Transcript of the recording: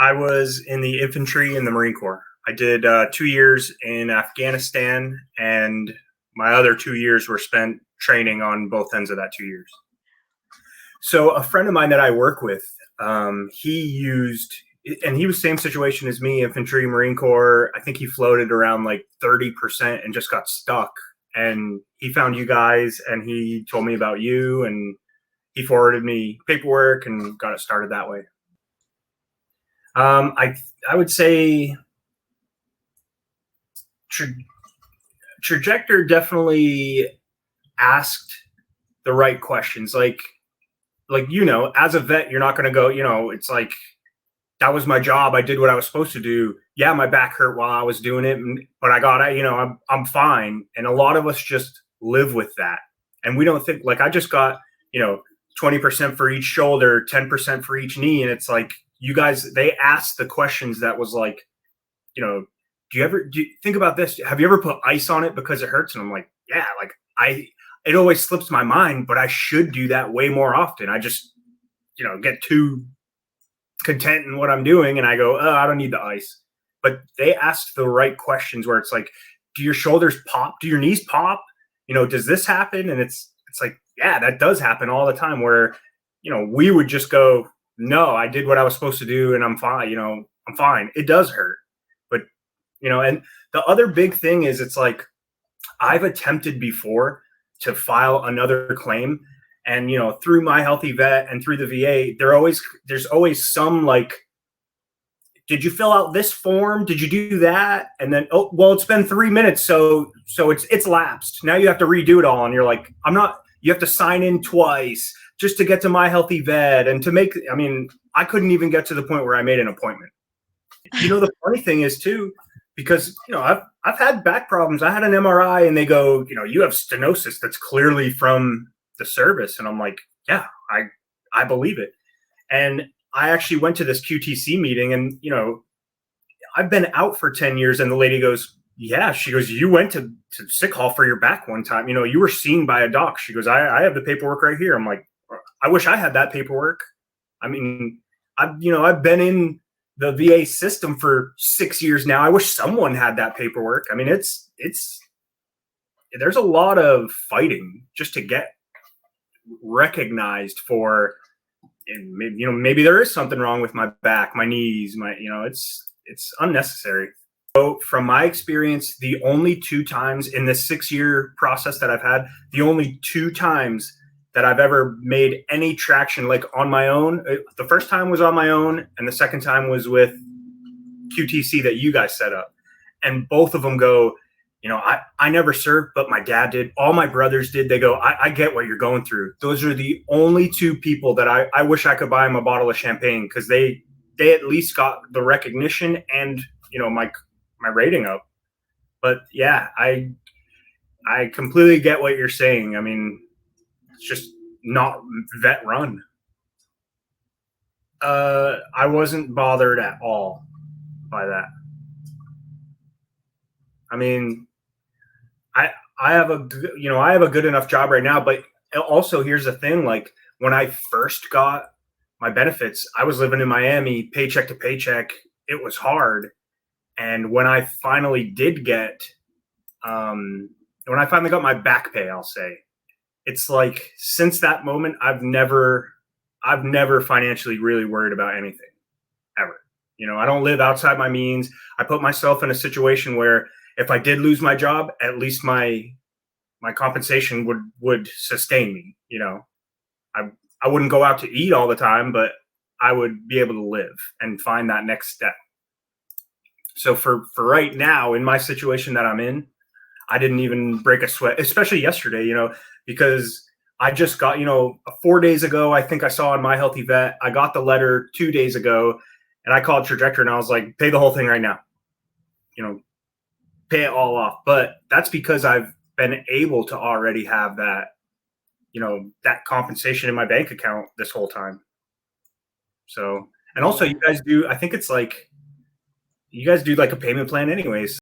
I was in the infantry in the Marine Corps. I did 2 years in Afghanistan, and my other 2 years were spent training on both ends of that 2 years. So a friend of mine that I work with, he used, and he was same situation as me, infantry, Marine Corps. I think he floated around like 30% and just got stuck. And he found you guys, and he told me about you, and he forwarded me paperwork and got it started that way. I would say Trajector definitely asked the right questions. Like as a vet, you're not going to go. It's like that was my job. I did what I was supposed to do. Yeah, my back hurt while I was doing it, but I got it. I'm fine. And a lot of us just live with that, and we don't think like I just got 20% for each shoulder, 10% for each knee, and it's like you guys. They asked the questions that was like, do you think about this? Have you ever put ice on it because it hurts? And I'm like, yeah, like it always slips my mind, but I should do that way more often. I just, get too content in what I'm doing. And I go, oh, I don't need the ice. But they asked the right questions where it's like, do your shoulders pop? Do your knees pop? Does this happen? And it's like, yeah, that does happen all the time where, we would just go, no, I did what I was supposed to do and I'm fine. I'm fine. It does hurt. But, and the other big thing is it's like, I've attempted before to file another claim, and through My Healthy Vet and through the VA, there's always some like, did you fill out this form? Did you do that? And then, oh, well, it's been 3 minutes, so it's lapsed. Now you have to redo it all, and you're like, you have to sign in twice just to get to My Healthy Vet and to make. I mean, I couldn't even get to the point where I made an appointment. The funny thing is too, because I've had back problems. I had an MRI and they go, you have stenosis that's clearly from the service, and I'm like, yeah, I believe it. And I actually went to this QTC meeting, and I've been out for 10 years, and the lady goes, yeah, she goes, you went to sick hall for your back one time. You were seen by a doc. She goes, I have the paperwork right here. I'm like, I wish I had that paperwork. I mean, I've been in the VA system for 6 years now. I wish someone had that paperwork. I mean, there's a lot of fighting just to get recognized for, and maybe there is something wrong with my back, my knees, it's unnecessary. So from my experience, the only 2 times in this 6-year process that I've had, the only 2 times that I've ever made any traction, like on my own. The first time was on my own, and the second time was with QTC that you guys set up. And both of them go, I never served, but my dad did. All my brothers did. They go, I get what you're going through. Those are the only 2 people that I wish I could buy them a bottle of champagne, because they at least got the recognition and, my rating up. But yeah, I completely get what you're saying. I mean, it's just not vet run. I wasn't bothered at all by that. I mean, I have a good enough job right now, but also here's the thing, like when I first got my benefits, I was living in Miami, paycheck to paycheck. It was hard. And when I finally did get, when I finally got my back pay, I'll say, it's like since that moment, I've never financially really worried about anything ever. I don't live outside my means. I put myself in a situation where if I did lose my job, at least my compensation would sustain me. I wouldn't go out to eat all the time, but I would be able to live and find that next step. So for right now, in my situation that I'm in, I didn't even break a sweat, especially yesterday, because I just got, 4 days ago, I think I saw on My Healthy Vet, I got the letter 2 days ago, and I called Trajector and I was like, pay the whole thing right now, pay it all off. But that's because I've been able to already have that, that compensation in my bank account this whole time. So, and also you guys do, I think it's like, you guys do like a payment plan anyways.